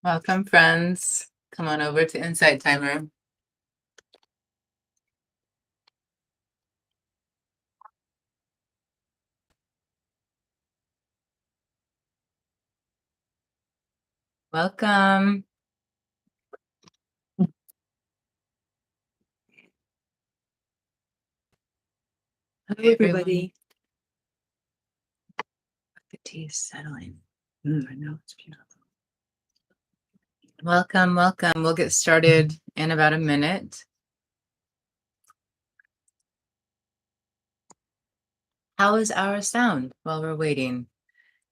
Welcome, friends. Come on over to Insight Timer. Welcome. Hi, everybody. The tea's settling. I know, it's beautiful. Welcome, welcome. We'll get started in about a minute. How is our sound while we're waiting?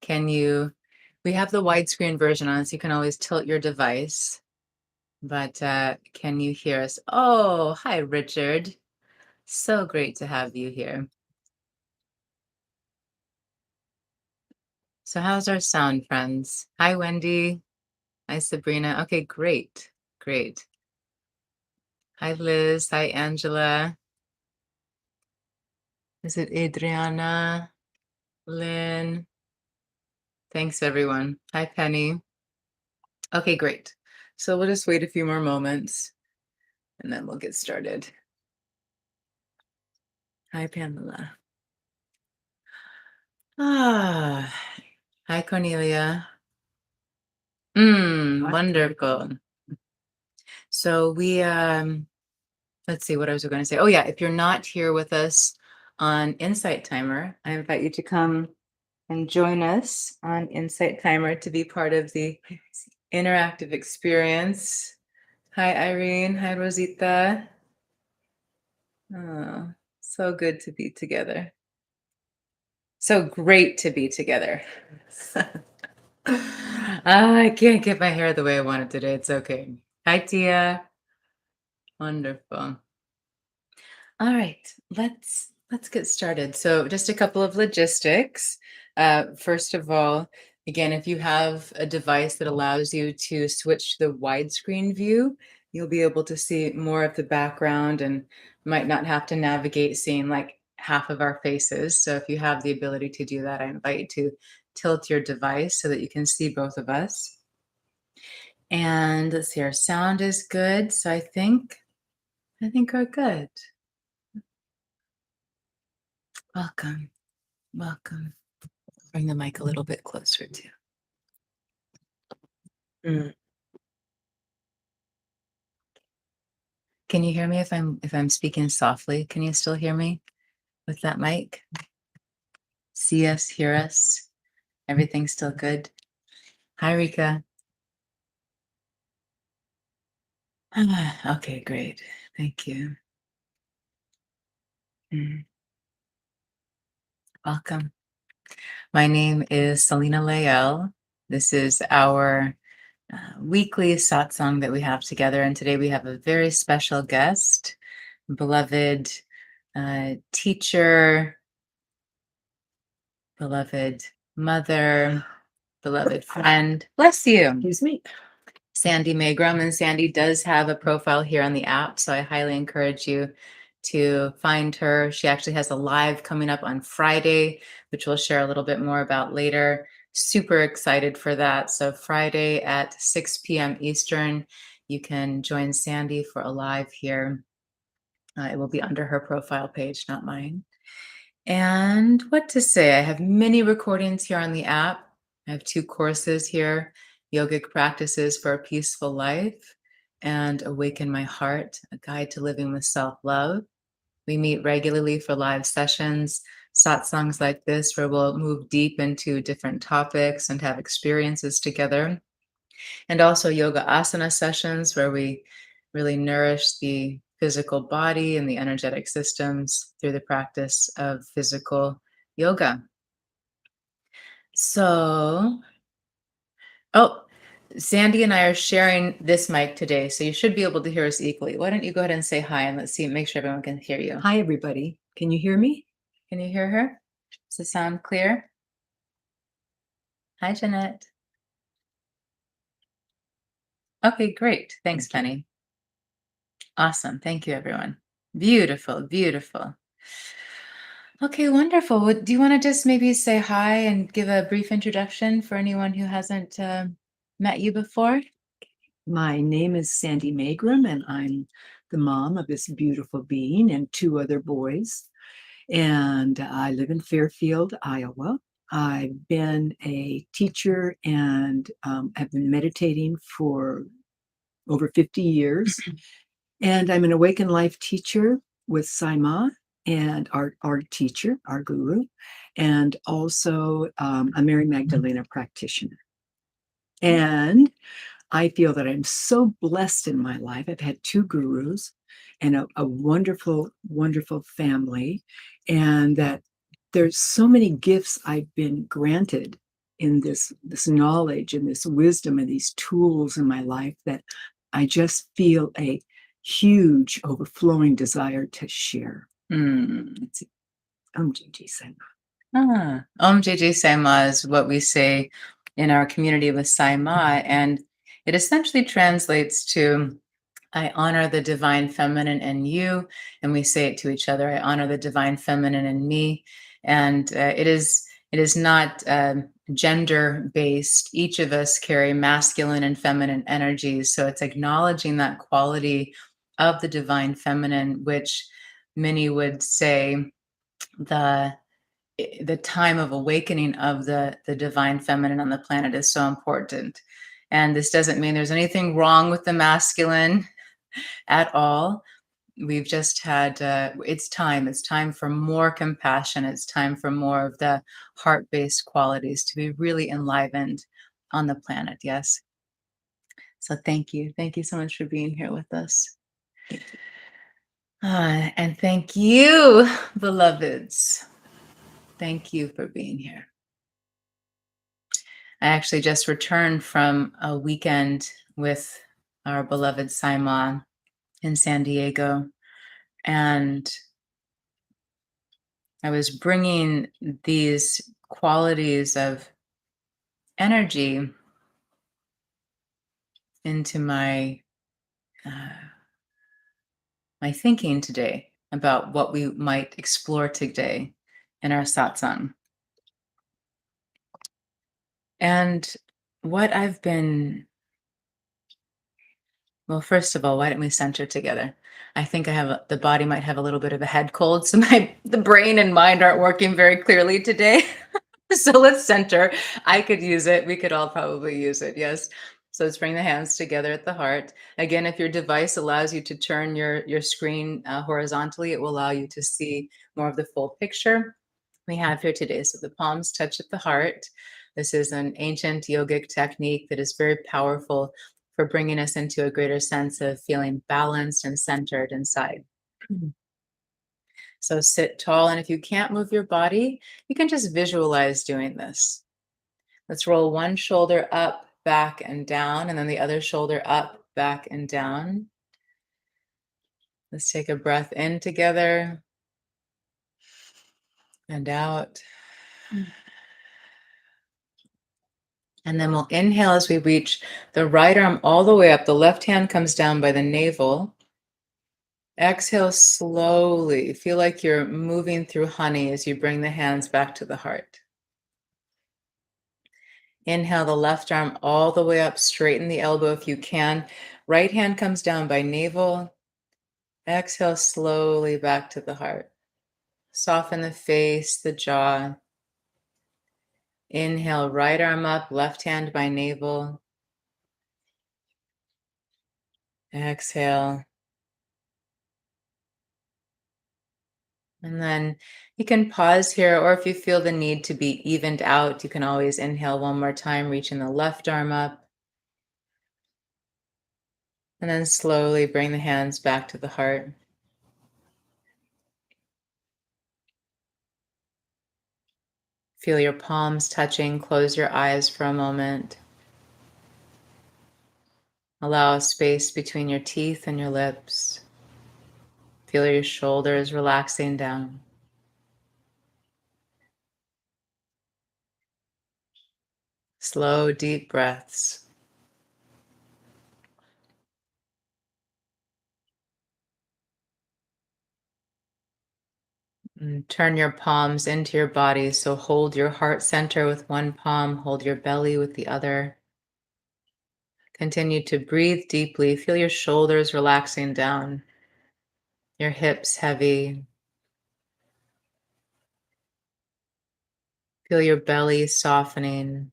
We have the widescreen version on, so you can always tilt your device. But can you hear us? Oh, hi, Richard. So great to have you here. So how's our sound, friends? Hi, Wendy. Hi, Sabrina. Okay, great, great. Hi, Liz. Hi, Angela. Is it Adriana? Lynn? Thanks, everyone. Hi, Penny. Okay, great. So we'll just wait a few more moments and then we'll get started. Hi, Pamela. Hi, Cornelia. Wonderful. So let's see what I was going to say. Oh yeah, if you're not here with us on Insight Timer, I invite you to come and join us on Insight Timer to be part of the interactive experience. Hi, Irene. Hi, Rosita. Oh, so good to be together. So great to be together. I can't get my hair the way I want it today. It's okay. Hi, Tia. Wonderful. All right, let's get started. So just a couple of logistics. First of all, again, if you have a device that allows you to switch to the widescreen view, you'll be able to see more of the background and might not have to navigate seeing like half of our faces. So if you have the ability to do that, I invite you to tilt your device so that you can see both of us. And let's see, our sound is good. So I think we're good. Welcome. Welcome. Bring the mic a little bit closer too. Can you hear me if I'm speaking softly? Can you still hear me with that mic? See us, hear us? Everything's still good? Hi, Rika. Okay, great. Thank you. Welcome. My name is Selena Layel. This is our weekly satsang that we have together. And today we have a very special guest, beloved teacher, beloved mother, beloved friend. Bless you. Excuse me. Sandy Magrum. And Sandy does have a profile here on the app, so I highly encourage you to find her. She actually has a live coming up on Friday, which we'll share a little bit more about later. Super excited for that. So Friday at 6 p.m. Eastern, you can join Sandy for a live here. It will be under her profile page, not mine. And what to say, I have many recordings here on the app. I have 2 courses here, Yogic Practices for a Peaceful Life and Awaken My Heart, a guide to living with self-love. We meet regularly for live sessions, satsangs like this, where we'll move deep into different topics and have experiences together. And also yoga asana sessions where we really nourish the physical body and the energetic systems through the practice of physical yoga. So, oh, Sandy and I are sharing this mic today, so you should be able to hear us equally. Why don't you go ahead and say hi and let's see, make sure everyone can hear you. Hi, everybody. Can you hear me? Can you hear her? Does it sound clear? Hi, Jeanette. Okay, great. Thanks, Penny. Awesome. Thank you, everyone. Beautiful, beautiful. Okay, wonderful. Do you want to just maybe say hi and give a brief introduction for anyone who hasn't met you before? My name is Sandy Magram, and I'm the mom of this beautiful being and two other boys. And I live in Fairfield, Iowa. I've been a teacher and have been meditating for over 50 years. And I'm an awakened life teacher with Saima and our teacher, our guru, and also a Mary Magdalena practitioner. And I feel that I'm so blessed in my life. I've had two gurus and a wonderful, wonderful family, and that there's so many gifts I've been granted in this knowledge and this wisdom and these tools in my life that I just feel a huge overflowing desire to share. Mm. Gigi said. Om JJ Saima is what we say in our community with Saima, and it essentially translates to I honor the divine feminine in you, and we say it to each other. I honor the divine feminine in me, and it is not gender based. Each of us carry masculine and feminine energies, so it's acknowledging that quality of the divine feminine, which many would say the the time of awakening of the divine feminine on the planet is so important. And this doesn't mean there's anything wrong with the masculine at all. We've just had it's time for more compassion. It's time for more of the heart-based qualities to be really enlivened on the planet. Yes. So thank you so much for being here with us. And thank you, beloveds. Thank you for being here. I actually just returned from a weekend with our beloved Saima in San Diego, and I was bringing these qualities of energy into uh, my thinking today about what we might explore today in our satsang. And what I've been Well, first of all, why don't we center together? I think the body might have a little bit of a head cold, so the brain and mind aren't working very clearly today. So let's center. I could use it. We could all probably use it. Yes. So let's bring the hands together at the heart. Again, if your device allows you to turn your screen horizontally, it will allow you to see more of the full picture we have here today. So the palms touch at the heart. This is an ancient yogic technique that is very powerful for bringing us into a greater sense of feeling balanced and centered inside. So sit tall, and if you can't move your body, you can just visualize doing this. Let's roll one shoulder up, back, and down, and then the other shoulder up, back, and down. Let's take a breath in together and out. And then we'll inhale as we reach the right arm all the way up. The left hand comes down by the navel. Exhale slowly. Feel like you're moving through honey as you bring the hands back to the heart. Inhale the left arm all the way up. Straighten the elbow if you can. Right hand comes down by navel. Exhale slowly back to the heart. Soften the face, the jaw. Inhale, right arm up, left hand by navel. Exhale. And then you can pause here, or if you feel the need to be evened out, you can always inhale one more time, reaching the left arm up. And then slowly bring the hands back to the heart. Feel your palms touching. Close your eyes for a moment. Allow a space between your teeth and your lips. Feel your shoulders relaxing down. Slow, deep breaths. And turn your palms into your body. So hold your heart center with one palm, hold your belly with the other. Continue to breathe deeply. Feel your shoulders relaxing down, your hips heavy. Feel your belly softening,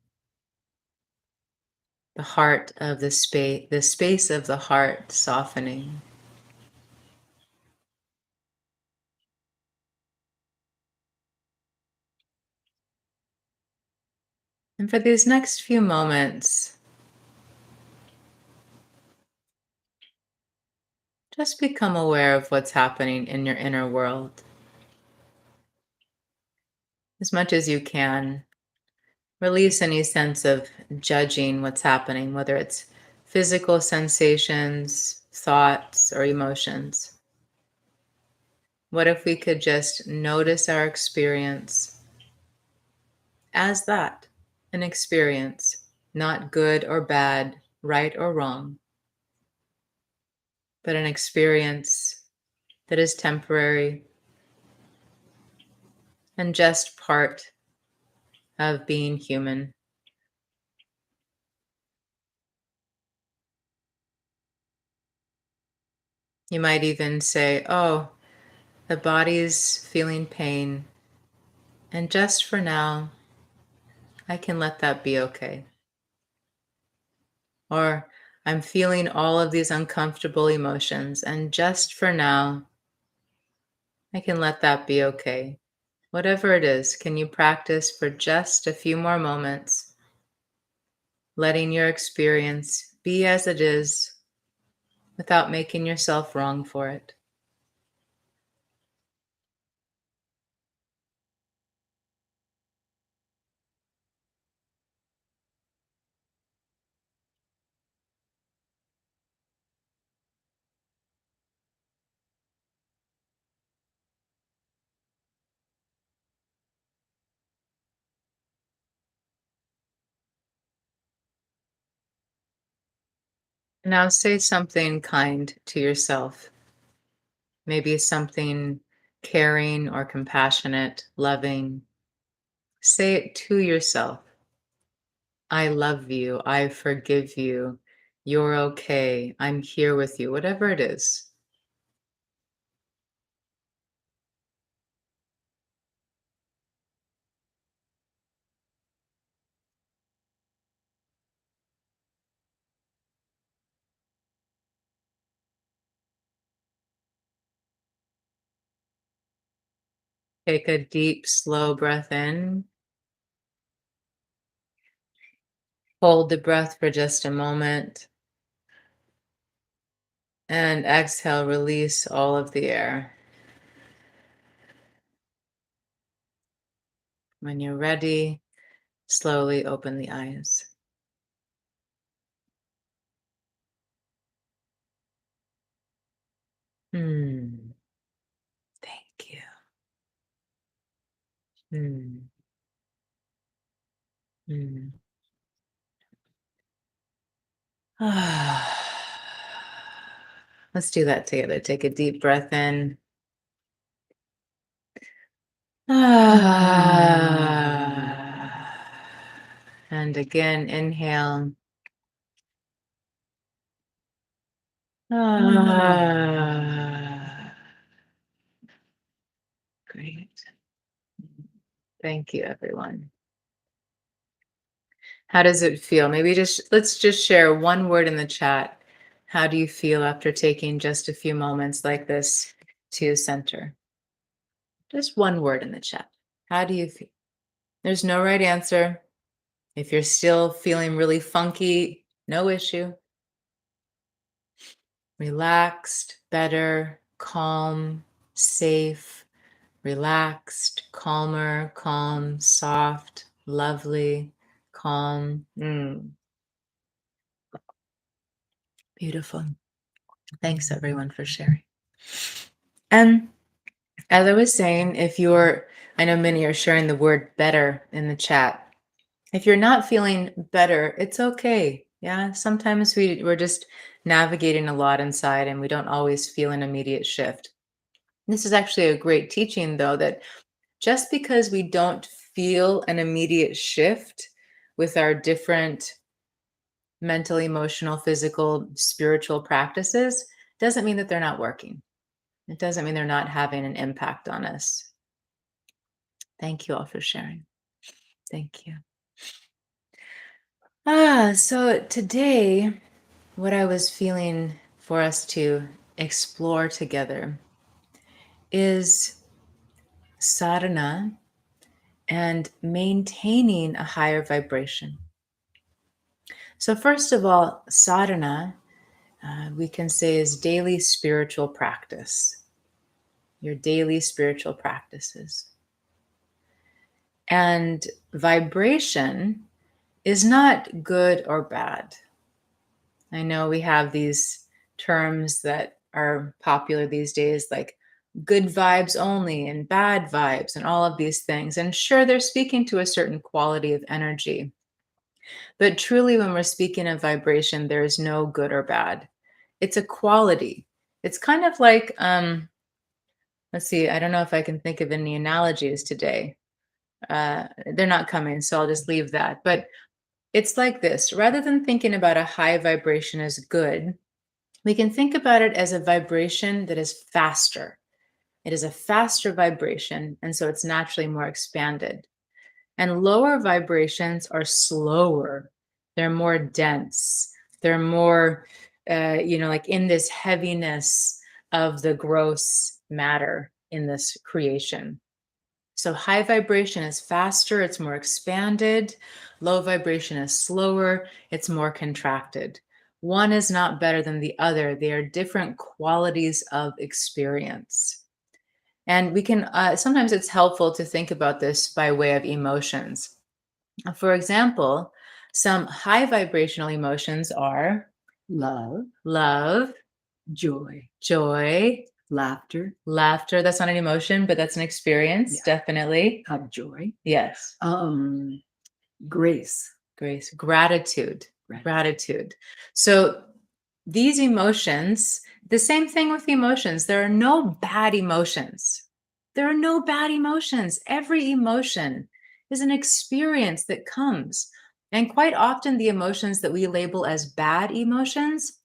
the heart of the space of the heart softening. And for these next few moments, just become aware of what's happening in your inner world as much as you can. Release any sense of judging what's happening, whether it's physical sensations, thoughts, or emotions. What if we could just notice our experience as that, an experience, not good or bad, right or wrong, but an experience that is temporary and just part of being human. You might even say, oh, the body's feeling pain, and just for now, I can let that be okay. Or I'm feeling all of these uncomfortable emotions, and just for now, I can let that be okay. Whatever it is, can you practice for just a few more moments, letting your experience be as it is without making yourself wrong for it? Now say something kind to yourself, maybe something caring or compassionate, loving. Say it to yourself. I love you. I forgive you. You're okay. I'm here with you, whatever it is. Take a deep, slow breath in. Hold the breath for just a moment. And exhale, release all of the air. When you're ready, slowly open the eyes. Hmm. Thank you. Hmm. Hmm. Let's do that together. Take a deep breath in. And again, inhale. Great. Thank you, everyone. How does it feel? Maybe just let's just share one word in the chat. How do you feel after taking just a few moments like this to center? Just one word in the chat. How do you feel? There's no right answer. If you're still feeling really funky, no issue. Relaxed, better, calm, safe, relaxed, calmer, calm, soft, lovely, calm. Beautiful. Thanks everyone for sharing. And as I was saying, I know many are sharing the word better in the chat. If you're not feeling better, it's okay. Yeah, sometimes we're just navigating a lot inside and we don't always feel an immediate shift. This is actually a great teaching, though, that just because we don't feel an immediate shift with our different mental, emotional, physical, spiritual practices, doesn't mean that they're not working. It doesn't mean they're not having an impact on us. Thank you all for sharing. Thank you. So today, what I was feeling for us to explore together is sadhana and maintaining a higher vibration. So, first of all, sadhana, we can say, is daily spiritual practice, your daily spiritual practices. And vibration is not good or bad. I know we have these terms that are popular these days, like good vibes only and bad vibes and all of these things. And sure, they're speaking to a certain quality of energy. But truly, when we're speaking of vibration, there is no good or bad. It's a quality. It's kind of like, let's see, I don't know if I can think of any analogies today. They're not coming, so I'll just leave that. But it's like this: rather than thinking about a high vibration as good, we can think about it as a vibration that is faster. It is a faster vibration, and so it's naturally more expanded. And lower vibrations are slower, they're more dense, they're more, like in this heaviness of the gross matter in this creation. So high vibration is faster, it's more expanded. Low vibration is slower, it's more contracted. One is not better than the other. They are different qualities of experience. And we can, sometimes it's helpful to think about this by way of emotions. For example, some high vibrational emotions are Love, love, joy, joy, laughter, laughter. That's not an emotion, but that's an experience, Yeah. definitely. of joy, Yes. grace. Grace, gratitude, Right. gratitude. So these emotions, the same thing with the emotions, there are no bad emotions. There are no bad emotions. Every emotion is an experience that comes. And quite often, the emotions that we label as bad emotions,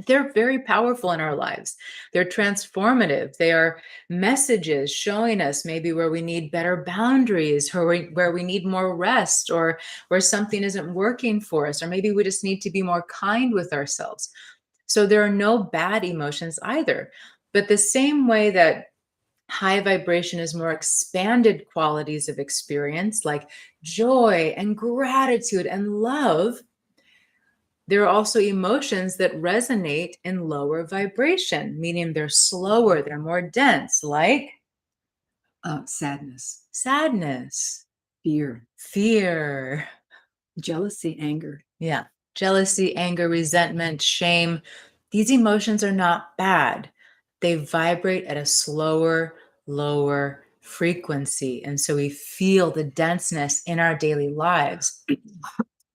they're very powerful in our lives. They're transformative. They are messages showing us maybe where we need better boundaries, or where we need more rest, or where something isn't working for us, or maybe we just need to be more kind with ourselves. So there are no bad emotions either. But the same way that high vibration is more expanded qualities of experience, like joy and gratitude and love, there are also emotions that resonate in lower vibration, meaning they're slower, they're more dense, like Sadness, sadness, fear, fear. jealousy, anger. Yeah. Jealousy, anger, resentment, shame. These emotions are not bad. They vibrate at a slower, lower frequency. And so we feel the denseness in our daily lives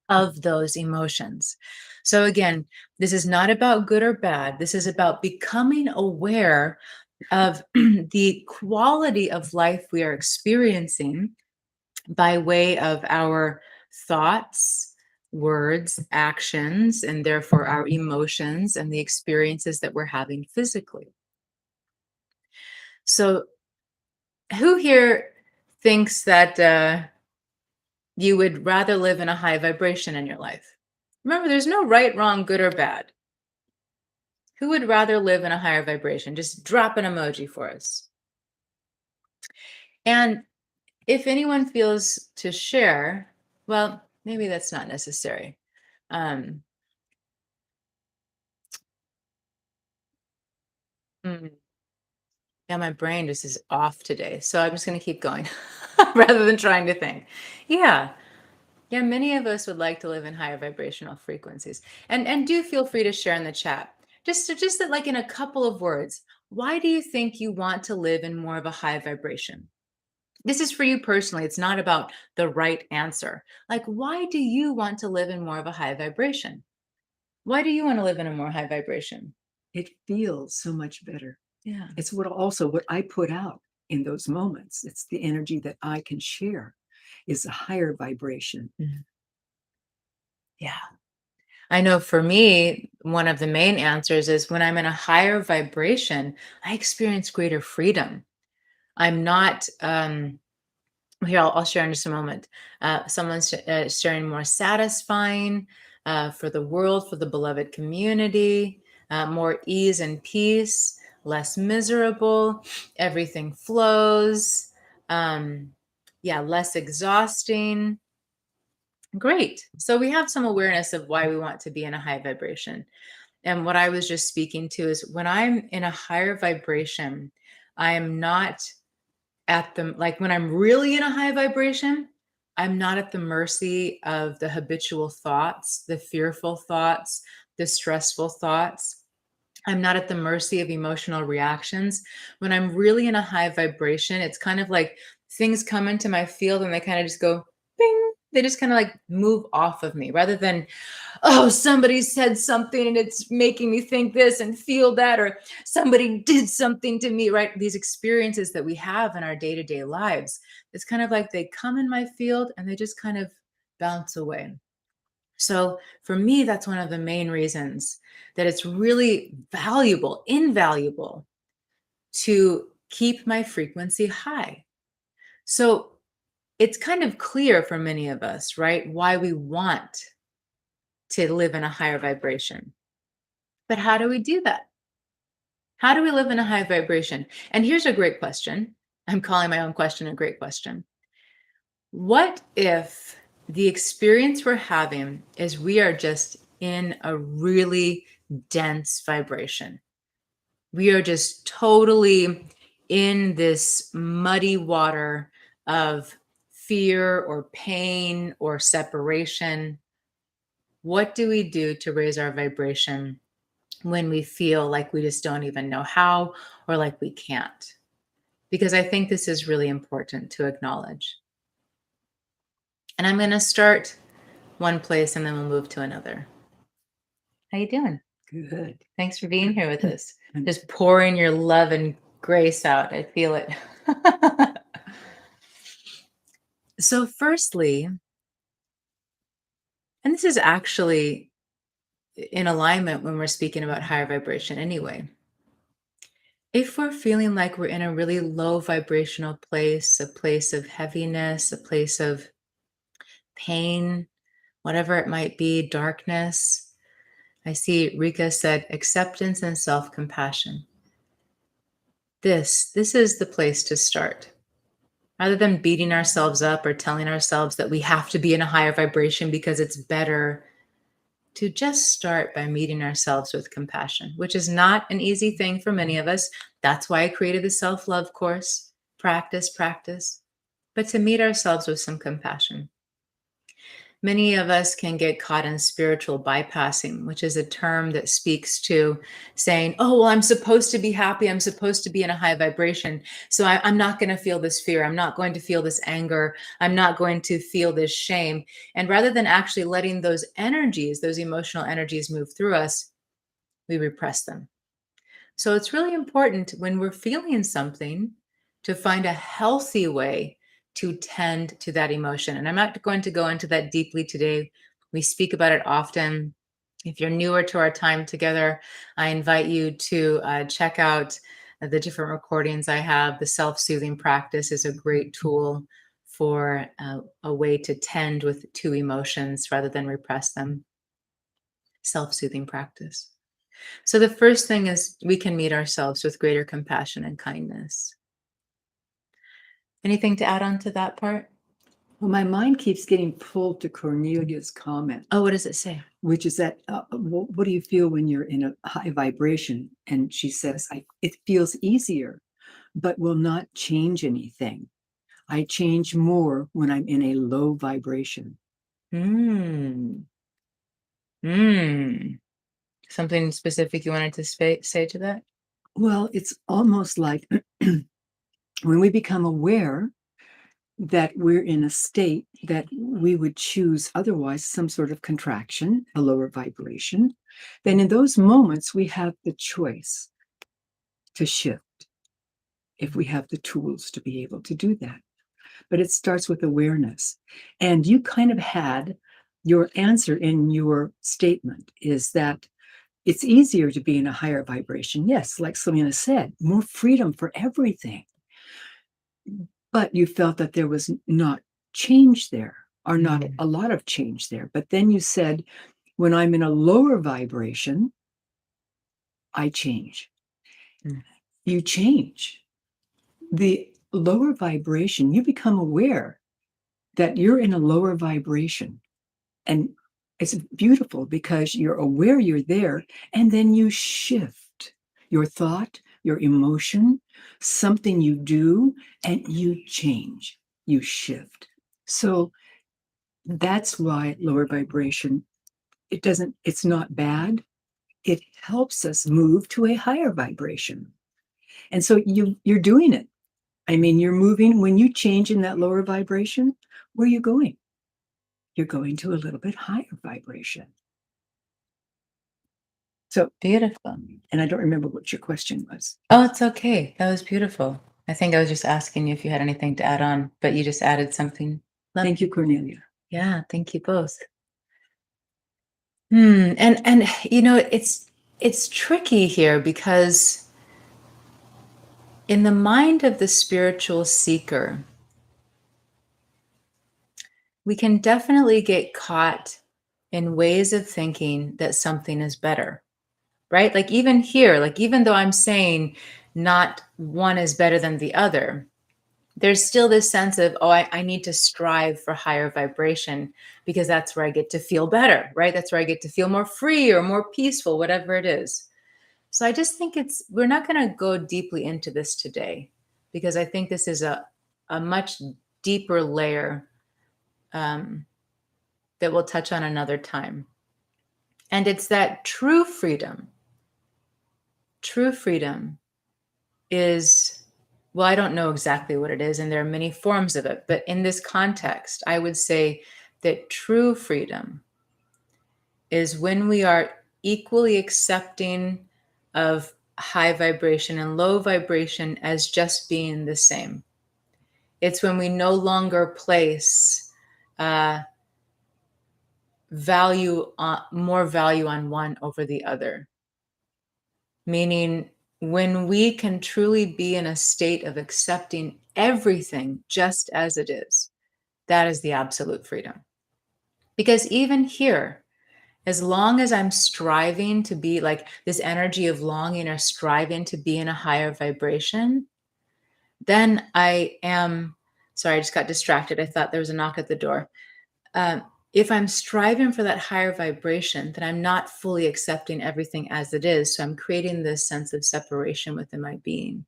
of those emotions. So, again, this is not about good or bad. This is about becoming aware of the quality of life we are experiencing by way of our thoughts, words, actions, and therefore our emotions and the experiences that we're having physically. So, who here thinks that you would rather live in a high vibration in your life? Remember, there's no right, wrong, good, or bad. Who would rather live in a higher vibration? Just drop an emoji for us. And if anyone feels to share, well, maybe that's not necessary. Um, hmm, yeah, my brain just is off today. So I'm just going to keep going rather than trying to think. Yeah. Yeah, many of us would like to live in higher vibrational frequencies. And do feel free to share in the chat. Just that, like, in a couple of words, why do you think you want to live in more of a high vibration? This is for you personally. It's not about the right answer. Like, why do you want to live in more of a high vibration? Why do you want to live in a more high vibration? It feels so much better. Yeah. It's what I put out in those moments. It's the energy that I can share is a higher vibration. Mhm. Yeah. I know for me, one of the main answers is when I'm in a higher vibration, I experience greater freedom. I'm not, here, I'll share in just a moment. Someone's sharing more satisfying for the world, for the beloved community, more ease and peace, less miserable, everything flows. Um, yeah, less exhausting. Great. So we have some awareness of why we want to be in a high vibration. And what I was just speaking to is when I'm in a higher vibration, I am not at the like when I'm really in a high vibration, I'm not at the mercy of the habitual thoughts, the fearful thoughts, the stressful thoughts. I'm not at the mercy of emotional reactions. When I'm really in a high vibration, it's kind of like things come into my field and they kind of just go bing. They just kind of like move off of me rather than, oh, somebody said something and it's making me think this and feel that, or somebody did something to me, right? These experiences that we have in our day to day lives, it's kind of like they come in my field and they just kind of bounce away. So for me, that's one of the main reasons that it's really valuable, invaluable to keep my frequency high. So it's kind of clear for many of us, right? Why we want to live in a higher vibration. But how do we do that? How do we live in a high vibration? And here's a great question. I'm calling my own question a great question. What if the experience we're having is we are just in a really dense vibration? We are just totally in this muddy water of fear or pain or separation. What do we do to raise our vibration when we feel like we just don't even know how or like we can't? Because I think this is really important to acknowledge. And I'm going to start one place and then we'll move to another. How you doing? Good. Thanks for being here with us. And Just pouring your love and grace out. I feel it. So firstly, and this is actually in alignment when we're speaking about higher vibration anyway. If we're feeling like we're in a really low vibrational place, a place of heaviness, a place of pain, whatever it might be, darkness, I see Rika said acceptance and self-compassion. This is the place to start. Rather than beating ourselves up or telling ourselves that we have to be in a higher vibration because it's better, to just start by meeting ourselves with compassion, which is not an easy thing for many of us. That's why I created the self-love course. Practice, practice. But to meet ourselves with some compassion. Many of us can get caught in spiritual bypassing, which is a term that speaks to saying, oh, well, I'm supposed to be happy. I'm supposed to be in a high vibration. So I'm not going to feel this fear. I'm not going to feel this anger. I'm not going to feel this shame. And rather than actually letting those energies, those emotional energies move through us, we repress them. So it's really important when we're feeling something to find a healthy way to tend to that emotion. And I'm not going to go into that deeply today. We speak about it often. If you're newer to our time together, I invite you to check out the different recordings I have. The self soothing practice is a great tool for a way to tend with two emotions rather than repress them. Self soothing practice. So the first thing is we can meet ourselves with greater compassion and kindness. Anything to add on to that part? well, my mind keeps getting pulled to Cornelia's comment, Oh, what does it say? which is that what do you feel when you're in a high vibration? And she says, it feels easier, but will not change anything. I change more when I'm in a low vibration. Mm. Mm. Something specific you wanted to say to that? Well, it's almost like when we become aware that we're in a state that we would choose otherwise some sort of contraction, a lower vibration, then in those moments we have the choice to shift if we have the tools to be able to do that. But it starts with awareness. And you kind of had your answer in your statement is that it's easier to be in a higher vibration. Yes, like Selena said, more freedom for everything. But you felt that there was not change there, or not a lot of change there. But then you said, when I'm in a lower vibration, I change. Mm. You change. The lower vibration, you become aware that you're in a lower vibration. And it's beautiful because you're aware you're there, and then you shift your thought, your emotion, something you do, and you change, you shift. So that's why lower vibration, it's not bad. It helps us move to a higher vibration. And so you're doing it. I mean, you're moving. When you change in that lower vibration, where are you going? You're going to a little bit higher vibration. So, Beautiful. and I don't remember what your question was. Oh, it's okay. That was beautiful. I think I was just asking you if you had anything to add on, but you just added something. Thank you, Cornelia. Yeah, thank you both. And you know, it's tricky here because in the mind of the spiritual seeker, we can definitely get caught in ways of thinking that something is better, right? Like even here, like even though I'm saying not one is better than the other, there's still this sense of, oh, I need to strive for higher vibration because that's where I get to feel better, right? That's where I get to feel more free or more peaceful, whatever it is. So I just think we're not going to go deeply into this today because I think this is a much deeper layer um, that we'll touch on another time. And it's that true freedom is, well, I don't know exactly what it is, and there are many forms of it. But in this context, I would say that true freedom is when we are equally accepting of high vibration and low vibration as just being the same. It's when we no longer place uh, more value on one over the other. Meaning, when we can truly be in a state of accepting everything just as it is, that is the absolute freedom. Because even here, as long as I'm striving to be like this energy of longing or striving to be in a higher vibration, then I am, sorry, I just got distracted. I thought there was a knock at the door. Um, if I'm striving for that higher vibration, then I'm not fully accepting everything as it is. So I'm creating this sense of separation within my being.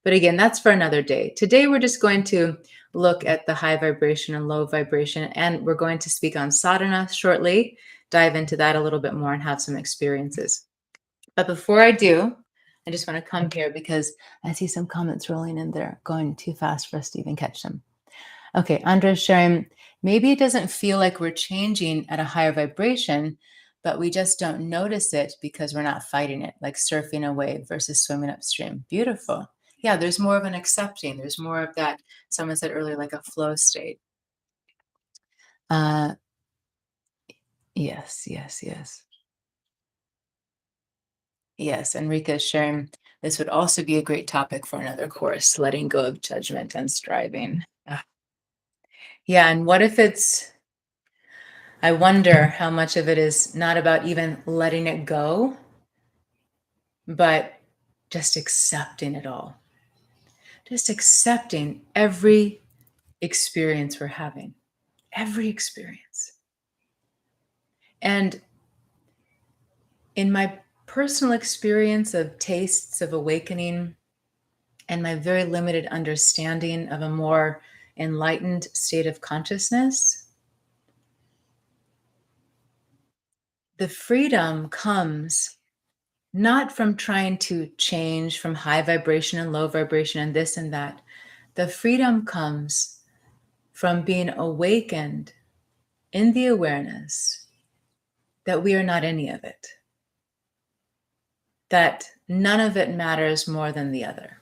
But again, that's for another day. Today, we're just going to look at the high vibration and low vibration, and we're going to speak on sadhana shortly, dive into that a little bit more and have some experiences. But before I do, I just want to come here because I see some comments rolling in there, going too fast for us to even catch them. Okay, Andre's sharing, maybe it doesn't feel like we're changing at a higher vibration, but we just don't notice it because we're not fighting it, like surfing a wave versus swimming upstream. Beautiful. Yeah, there's more of an accepting. There's more of that, someone said earlier, like a flow state. Uh, yes, yes, yes. Yes, Enrica is sharing, this would also be a great topic for another course, letting go of judgment and striving. Yeah, and what if I wonder how much of it is not about even letting it go, but just accepting it all. Just accepting every experience we're having, every experience. And in my personal experience of tastes of awakening and my very limited understanding of a more enlightened state of consciousness, the freedom comes not from trying to change from high vibration and low vibration and this and that. The freedom comes from being awakened in the awareness that we are not any of it, that none of it matters more than the other.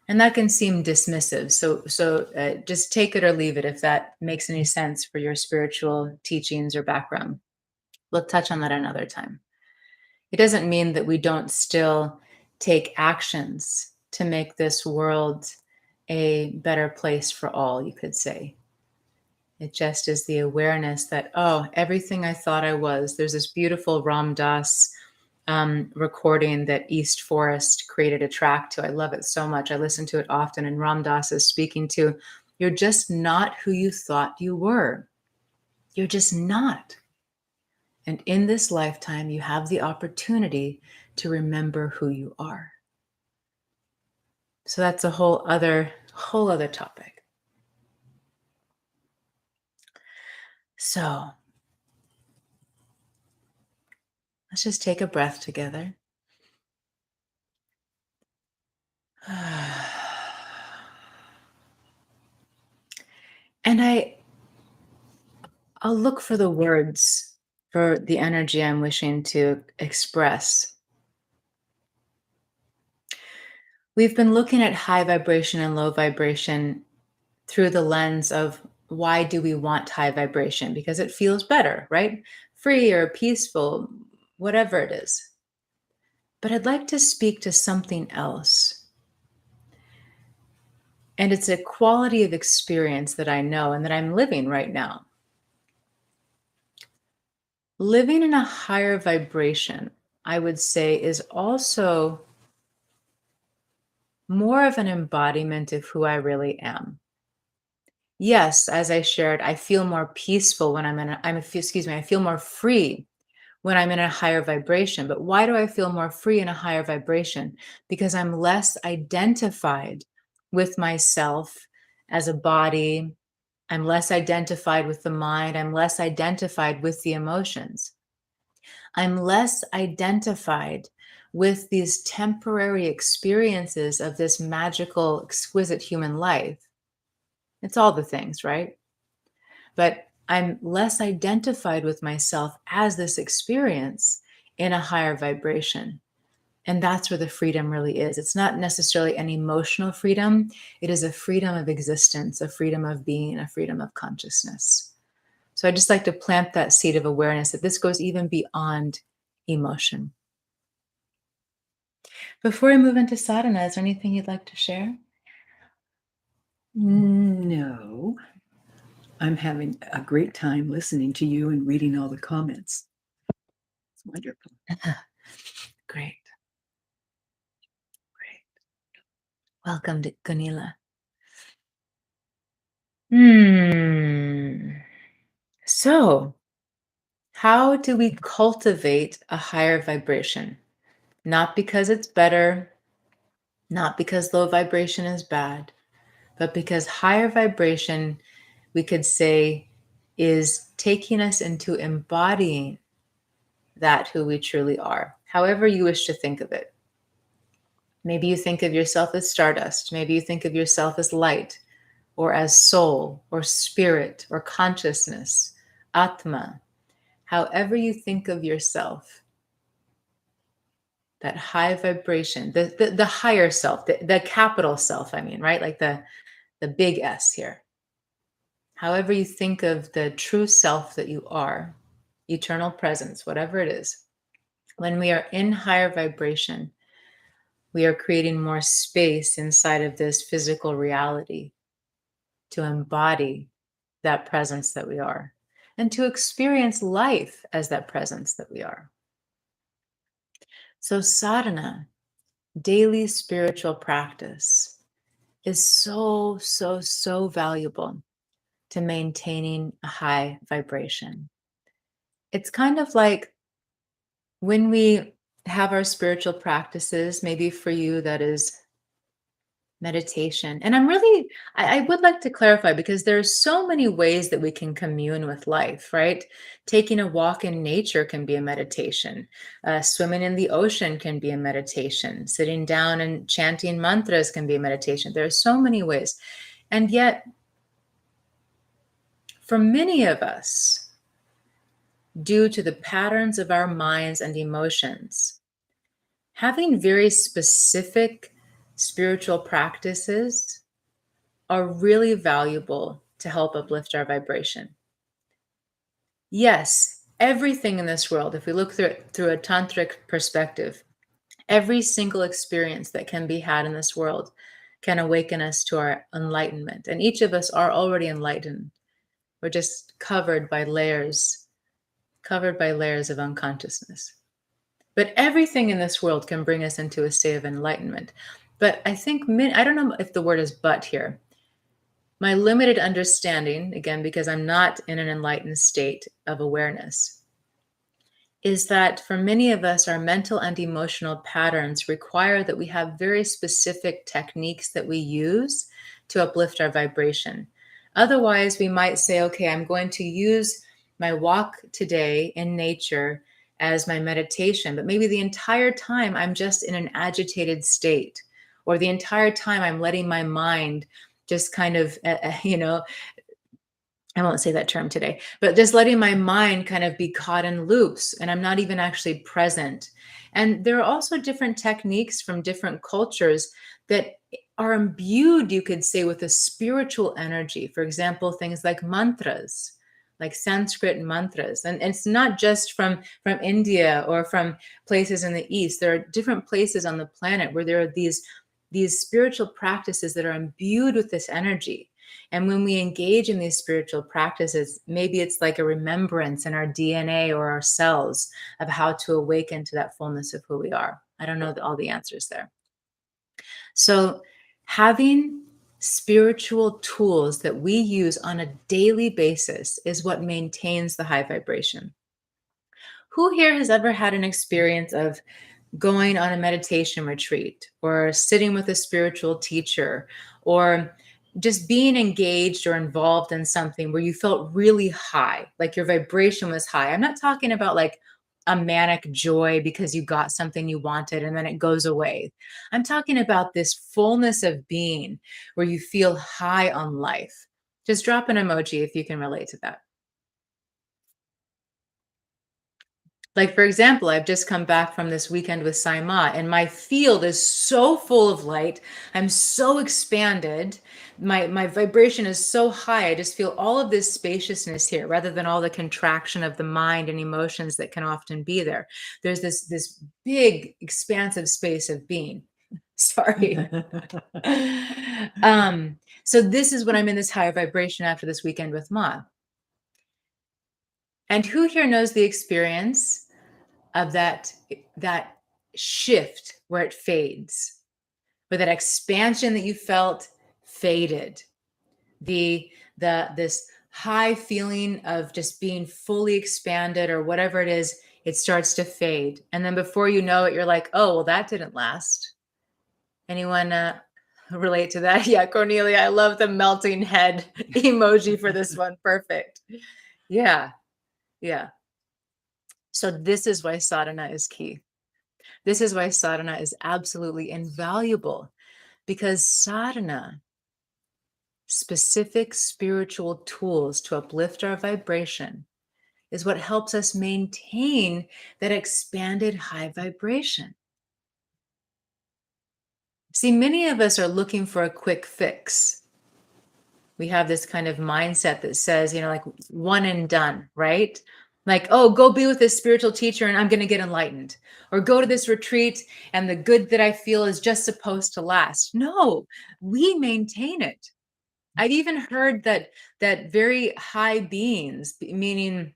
And that can seem dismissive. So just take it or leave it if that makes any sense for your spiritual teachings or background. We'll touch on that another time. It doesn't mean that we don't still take actions to make this world a better place for all, you could say. It just is the awareness that, oh, everything I thought I was. There's this beautiful Ram Dass recording that East Forest created a track to. I love it so much. I listen to it often. And Ram Dass is speaking to, you're just not who you thought you were. You're just not. And in this lifetime, you have the opportunity to remember who you are. So that's a whole other topic. So let's just take a breath together. And I'll look for the words for the energy I'm wishing to express. We've been looking at high vibration and low vibration through the lens of why do we want high vibration? Because it feels better, right? Free or peaceful, whatever it is. But I'd like to speak to something else. And it's a quality of experience that I know and that I'm living right now. Living in a higher vibration, I would say, is also more of an embodiment of who I really am. Yes, as I shared, I feel more peaceful when I feel more free when I'm in a higher vibration. But why do I feel more free in a higher vibration? Because I'm less identified with myself as a body. I'm less identified with the mind. I'm less identified with the emotions. I'm less identified with these temporary experiences of this magical, exquisite human life. It's all the things, right? But I'm less identified with myself as this experience in a higher vibration. And that's where the freedom really is. It's not necessarily an emotional freedom, it is a freedom of existence, a freedom of being, a freedom of consciousness. So I just like to plant that seed of awareness that this goes even beyond emotion. Before we move into sadhana, is there anything you'd like to share? No, I'm having a great time listening to you and reading all the comments. It's wonderful. Great. Great. Welcome to Gunila. So, how do we cultivate a higher vibration? Not because it's better, not because low vibration is bad, but because higher vibration, we could say, is taking us into embodying that who we truly are, however you wish to think of it. Maybe you think of yourself as stardust. Maybe you think of yourself as light or as soul or spirit or consciousness, Atma. However you think of yourself, that high vibration, the higher self, the capital self, I mean, right? Like the big S here. However you think of the true self that you are, eternal presence, whatever it is, when we are in higher vibration, we are creating more space inside of this physical reality to embody that presence that we are and to experience life as that presence that we are. So, sadhana, daily spiritual practice, is so, so, so valuable to maintaining a high vibration. It's kind of like when we have our spiritual practices, maybe for you that is meditation. And I would like to clarify because there's so many ways that we can commune with life, right? Taking a walk in nature can be a meditation. Swimming in the ocean can be a meditation. Sitting down and chanting mantras can be a meditation. There are so many ways. And yet, for many of us, due to the patterns of our minds and emotions, having very specific spiritual practices are really valuable to help uplift our vibration. Yes, everything in this world, if we look through it through a tantric perspective, every single experience that can be had in this world can awaken us to our enlightenment. And each of us are already enlightened. We're just covered by layers of unconsciousness. But everything in this world can bring us into a state of enlightenment. But I think, I don't know if the word is but here. My limited understanding, again, because I'm not in an enlightened state of awareness, is that for many of us, our mental and emotional patterns require that we have very specific techniques that we use to uplift our vibration. Otherwise, we might say, okay, I'm going to use my walk today in nature as my meditation, but maybe the entire time I'm just in an agitated state, or the entire time I'm letting my mind just kind of, I won't say that term today, but just letting my mind kind of be caught in loops and I'm not even actually present. And there are also different techniques from different cultures that are imbued, you could say, with a spiritual energy. For example, things like mantras, like Sanskrit mantras. And it's not just from India or from places in the East. There are different places on the planet where there are these spiritual practices that are imbued with this energy. And when we engage in these spiritual practices, maybe it's like a remembrance in our DNA or our cells of how to awaken to that fullness of who we are. I don't know all the answers there. So, having spiritual tools that we use on a daily basis is what maintains the high vibration. Who here has ever had an experience of going on a meditation retreat or sitting with a spiritual teacher or just being engaged or involved in something where you felt really high, like your vibration was high? I'm not talking about like a manic joy because you got something you wanted and then it goes away. I'm talking about this fullness of being where you feel high on life. Just drop an emoji if you can relate to that. Like, for example, I've just come back from this weekend with Saima, and my field is so full of light. I'm so expanded. My vibration is so high. I just feel all of this spaciousness here rather than all the contraction of the mind and emotions that can often be there. There's this big, expansive space of being. Sorry. So this is when I'm in this higher vibration after this weekend with Ma. And who here knows the experience of that shift where it fades, where that expansion that you felt faded, this high feeling of just being fully expanded or whatever it is, it starts to fade, and then before you know it, you're like, oh well, that didn't last. Anyone relate to that? Yeah, Cornelia, I love the melting head emoji for this one. Perfect. Yeah. So this is why sadhana is key. This is why sadhana is absolutely invaluable, because sadhana, specific spiritual tools to uplift our vibration, is what helps us maintain that expanded high vibration. See, many of us are looking for a quick fix. We have this kind of mindset that says, like one and done, right? Like, oh, go be with this spiritual teacher and I'm going to get enlightened. Or go to this retreat and the good that I feel is just supposed to last. No, we maintain it. I've even heard that very high beings, meaning,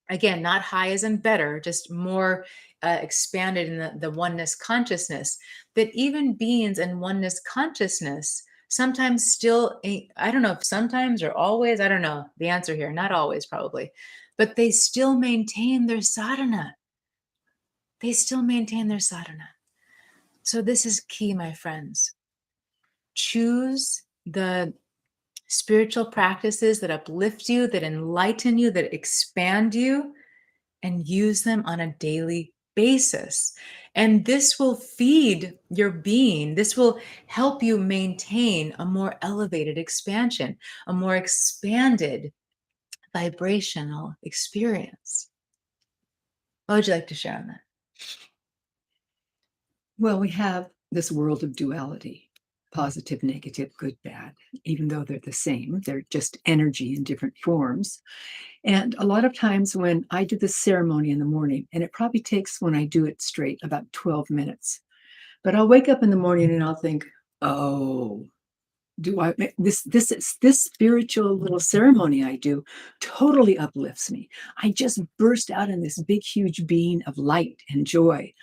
again, not high as in better, just more expanded in the oneness consciousness, that even beings in oneness consciousness sometimes still, I don't know if sometimes or always, I don't know the answer here, not always probably, but they still maintain their sadhana. They still maintain their sadhana. So this is key, my friends. Choose the spiritual practices that uplift you, that enlighten you, that expand you, and use them on a daily basis. And this will feed your being. This will help you maintain a more elevated expansion, a more expanded vibrational experience. What would you like to share on that? Well, we have this world of duality, positive, negative, good, bad, even though they're the same, they're just energy in different forms. And a lot of times when I do this ceremony in the morning, and it probably takes, when I do it straight, about 12 minutes, but I'll wake up in the morning and I'll think, oh, do I this spiritual little ceremony I do totally uplifts me. I just burst out in this big, huge being of light and joy.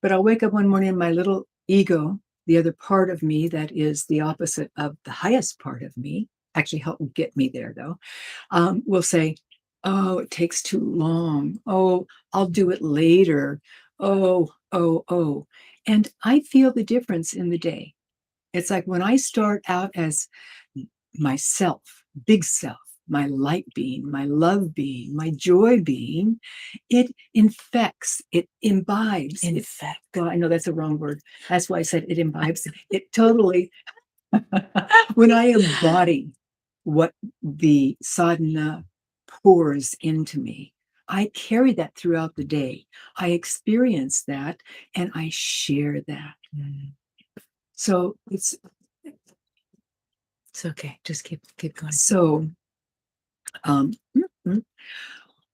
But I'll wake up one morning and my little ego, the other part of me that is the opposite of the highest part of me, actually help get me there though, will say, oh, it takes too long. Oh, I'll do it later. Oh, oh, oh. And I feel the difference in the day. It's like when I start out as myself, big self, my light being, my love being, my joy being, it infects, it imbibes. Infect. Well, I know that's a wrong word. That's why I said it imbibes. It totally, when I embody what the sadhana pours into me, I carry that throughout the day. I experience that and I share that. Mm. So It's okay. Just keep going. so um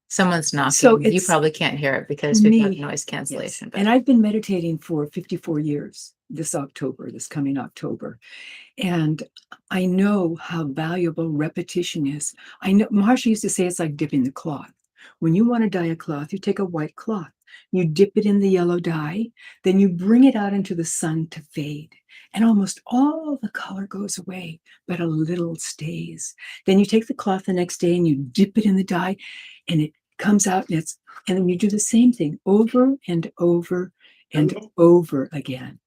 Someone's knocking. so You it's probably can't hear it because we've got me. noise Yes. cancellation. And I've been meditating for 54 years this coming October. And I know how valuable repetition is. I know Marsha used to say it's like dipping the cloth. When you want to dye a cloth, you take a white cloth, you dip it in the yellow dye, then you bring it out into the sun to fade. And almost all the color goes away, but a little stays. Then you take the cloth the next day and you dip it in the dye, and it comes out, and then you do the same thing over and over and over again.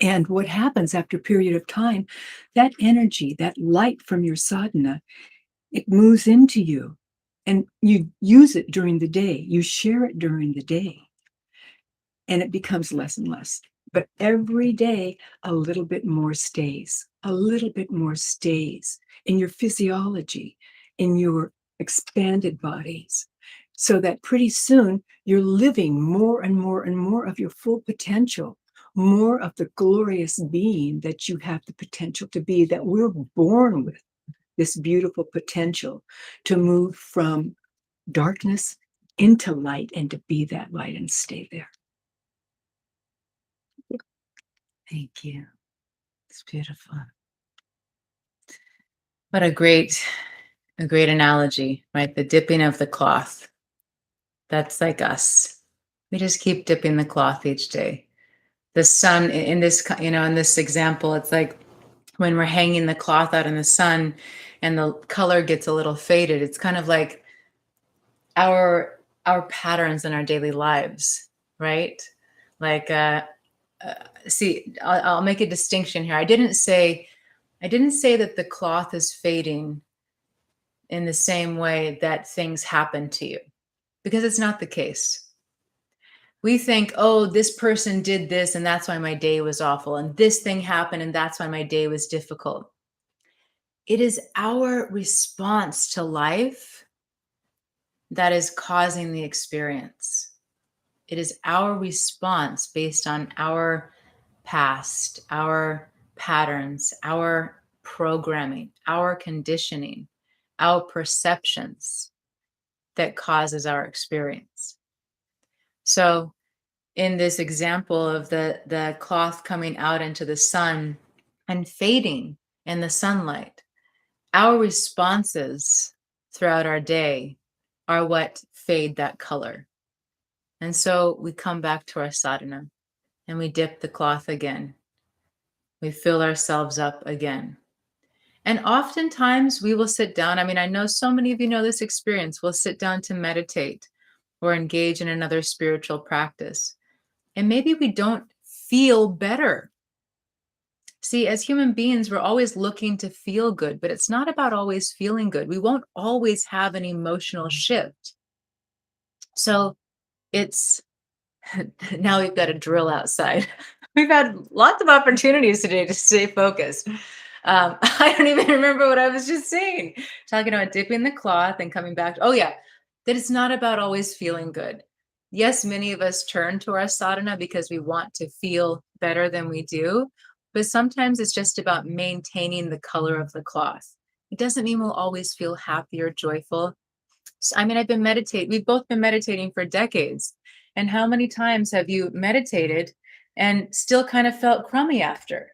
And what happens after a period of time, that energy, that light from your sadhana, it moves into you and you use it during the day. You share it during the day and it becomes less and less. But every day, a little bit more stays, a little bit more stays in your physiology, in your expanded bodies, so that pretty soon you're living more and more and more of your full potential, more of the glorious being that you have the potential to be, that we're born with this beautiful potential to move from darkness into light and to be that light and stay there. Thank you. It's beautiful. What a great analogy, right? The dipping of the cloth. That's like us. We just keep dipping the cloth each day. The sun in this, in this example, it's like when we're hanging the cloth out in the sun and the color gets a little faded. It's kind of like our patterns in our daily lives, right? Like, see, I'll make a distinction here. I didn't say that the cloth is fading in the same way that things happen to you, because it's not the case. We think, oh, this person did this and that's why my day was awful, and this thing happened and that's why my day was difficult. It is our response to life that is causing the experience. It is our response based on our past, our patterns, our programming, our conditioning, our perceptions that causes our experience. So in this example of the cloth coming out into the sun and fading in the sunlight, our responses throughout our day are what fade that color. And so we come back to our sadhana and we dip the cloth again. We fill ourselves up again. And oftentimes we will sit down. I mean, I know so many of you know this experience. We'll sit down to meditate or engage in another spiritual practice. And maybe we don't feel better. See, as human beings, we're always looking to feel good, but it's not about always feeling good. We won't always have an emotional shift. So it's now we've got a drill outside. We've had lots of opportunities today to stay focused. I don't even remember what I was just saying. Talking about dipping the cloth and coming back. Oh, yeah. That it's not about always feeling good. yes, many of us turn to our sadhana because we want to feel better than we do, but sometimes it's just about maintaining the color of the cloth. It doesn't mean we'll always feel happy or joyful. I mean, we've both been meditating for decades. And how many times have you meditated and still kind of felt crummy after?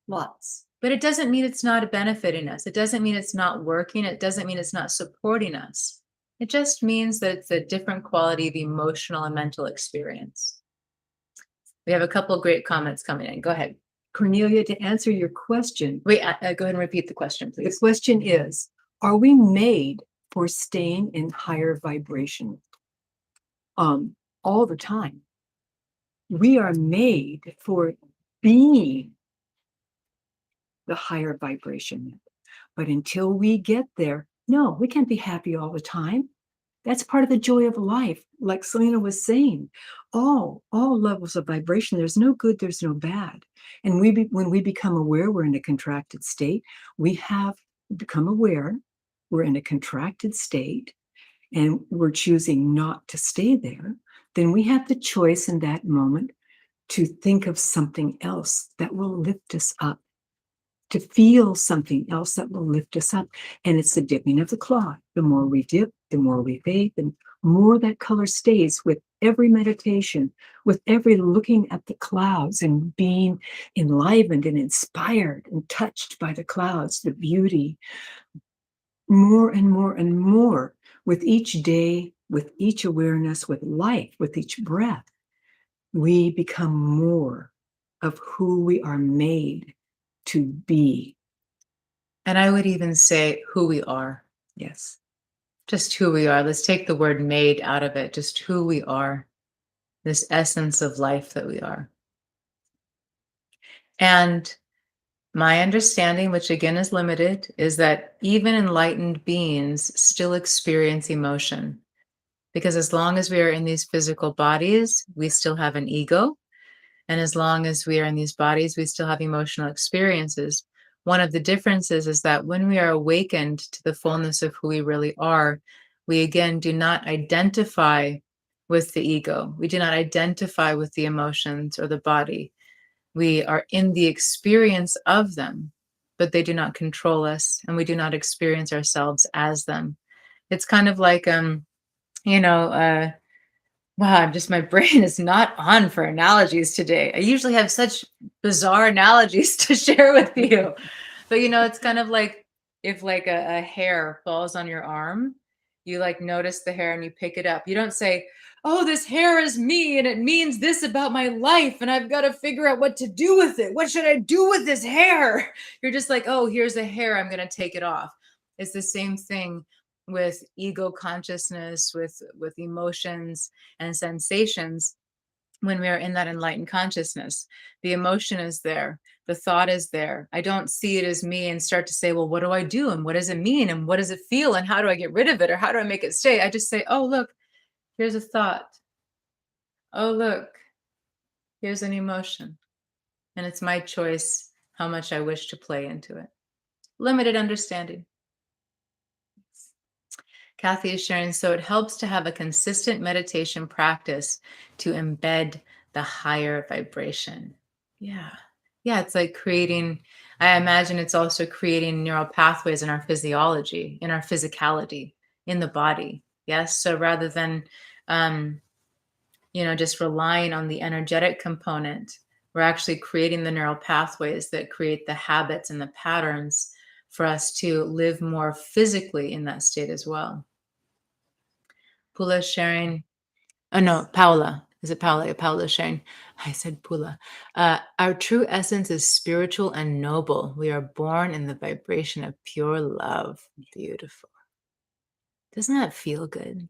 Lots. But it doesn't mean it's not benefiting us. It doesn't mean it's not working. It doesn't mean it's not supporting us. It just means that it's a different quality of emotional and mental experience. We have a couple of great comments coming in. Go ahead. Cornelia, to answer your question, Wait, go ahead and repeat the question, the please. question is, are we made for staying in higher vibration? All the time. We are made for being the higher vibration. But until we get there, no, we can't be happy all the time. That's part of the joy of life. Like Selena was saying, all levels of vibration, there's no good, there's no bad. And when we become aware we're in a contracted state, we have become aware we're in a contracted state and we're choosing not to stay there, then we have the choice in that moment to think of something else that will lift us up, to feel something else that will lift us up. And it's the dipping of the cloth. The more we dip, the more we bathe, the more that color stays with every meditation, with every looking at the clouds and being enlivened and inspired and touched by the clouds, the beauty. More and more and more with each day, with each awareness, with life, with each breath, we become more of who we are made to be. And I would even say who we are. Yes. Just who we are. Let's take the word made out of it. Just who we are. This essence of life that we are. And my understanding, which again is limited, is that even enlightened beings still experience emotion. Because as long as we are in these physical bodies, we still have an ego. And as long as we are in these bodies, we still have emotional experiences. One of the differences is that when we are awakened to the fullness of who we really are, we again do not identify with the ego. We do not identify with the emotions or the body. We are in the experience of them, but they do not control us, and we do not experience ourselves as them. It's kind of like, you know, wow, my brain is not on for analogies today. I usually have such bizarre analogies to share with you. But it's kind of like if like a hair falls on your arm, you like notice the hair and you pick it up. You don't say, "Oh, this hair is me and it means this about my life and I've got to figure out what to do with it. What should I do with this hair?" You're just like, "Oh, here's a hair. I'm going to take it off." It's the same thing with ego consciousness, with emotions and sensations. When we are in that enlightened consciousness, the emotion is there, the thought is there. I don't see it as me and start to say, well, what do I do and what does it mean and what does it feel and how do I get rid of it or how do I make it stay? I just say, oh, look, here's a thought. Oh, look, here's an emotion, and it's my choice how much I wish to play into it. Limited understanding. Kathy is sharing, so it helps to have a consistent meditation practice to embed the higher vibration. Yeah. Yeah, it's like I imagine it's also creating neural pathways in our physiology, in our physicality, in the body. Yes. So rather than, um, just relying on the energetic component, we're actually creating the neural pathways that create the habits and the patterns for us to live more physically in that state as well. Pula sharing. Oh no, Paula. Is it Paula? Paula sharing. I said Pula. Our true essence is spiritual and noble. We are born in the vibration of pure love. Beautiful. Doesn't that feel good?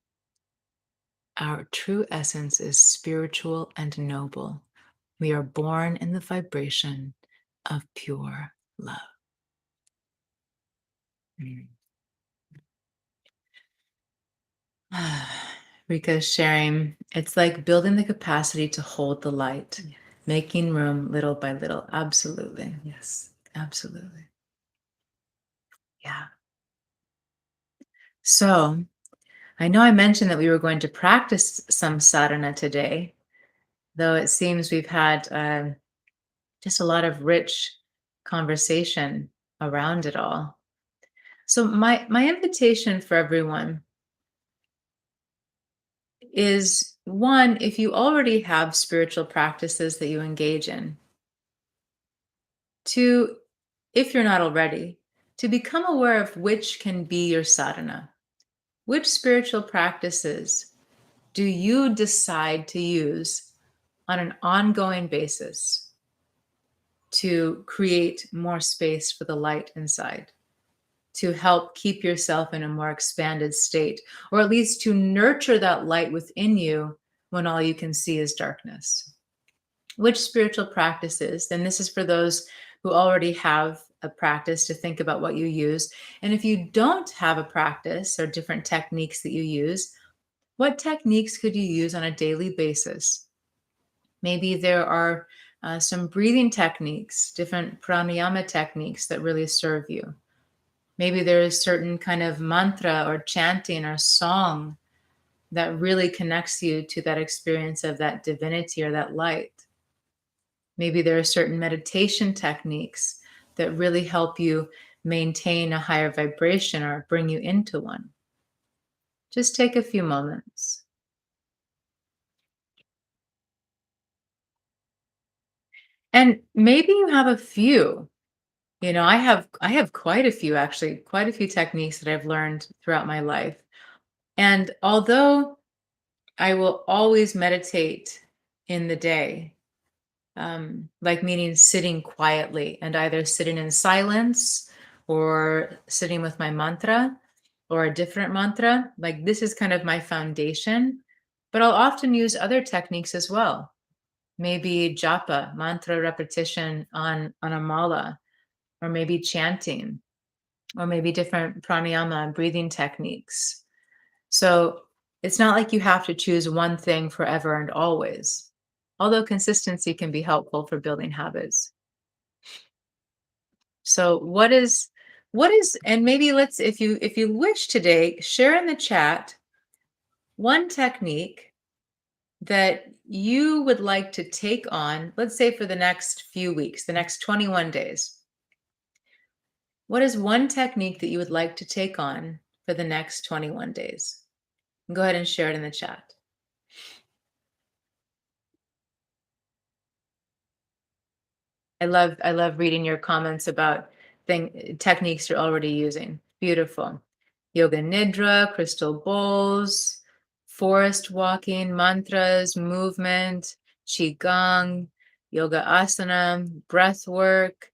Our true essence is spiritual and noble. We are born in the vibration of pure love. Mm. Rika's sharing, it's like building the capacity to hold the light, making room little by little. Absolutely. Yes. Absolutely. Yeah. So I know I mentioned that we were going to practice some sadhana today, though it seems we've had just a lot of rich conversation around it all. So my invitation for everyone is one, if you already have spiritual practices that you engage in, to, if you're not already, to become aware of which can be your sadhana. Which spiritual practices do you decide to use on an ongoing basis to create more space for the light inside, to help keep yourself in a more expanded state, or at least to nurture that light within you when all you can see is darkness? Which spiritual practices, and this is for those who already have a practice to think about what you use. And if you don't have a practice or different techniques that you use, what techniques could you use on a daily basis? Maybe there are some breathing techniques, different pranayama techniques that really serve you. Maybe there is certain kind of mantra or chanting or song that really connects you to that experience of that divinity or that light. Maybe there are certain meditation techniques that really help you maintain a higher vibration or bring you into one. Just take a few moments. And maybe you have a few. I have quite a few, actually, quite a few techniques that I've learned throughout my life. And although I will always meditate in the day, like meaning sitting quietly and either sitting in silence or sitting with my mantra or a different mantra. Like this is kind of my foundation, but I'll often use other techniques as well. Maybe japa, mantra repetition on a mala, or maybe chanting, or maybe different pranayama and breathing techniques. So it's not like you have to choose one thing forever and always, although consistency can be helpful for building habits. So what is and maybe let's, if you wish today, share in the chat one technique that you would like to take on, let's say for the next few weeks, the next 21 days. What is one technique that you would like to take on for the next 21 days? Go ahead and share it in the chat. I love reading your comments about techniques you're already using. Beautiful. Yoga nidra, crystal bowls, forest walking, mantras, movement, qigong, yoga asana, breath work.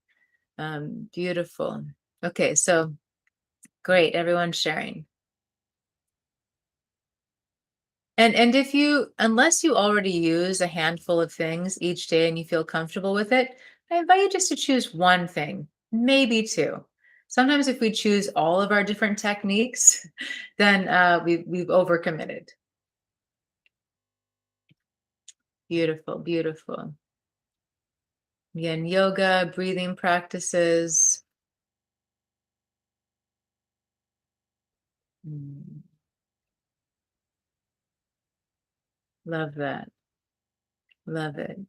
Beautiful. Okay, so great, everyone's sharing. And if you, unless you already use a handful of things each day and you feel comfortable with it, I invite you just to choose one thing, maybe two. Sometimes if we choose all of our different techniques, then we've overcommitted. Beautiful, beautiful. Again, yoga, breathing practices. Mm, love that. Love it.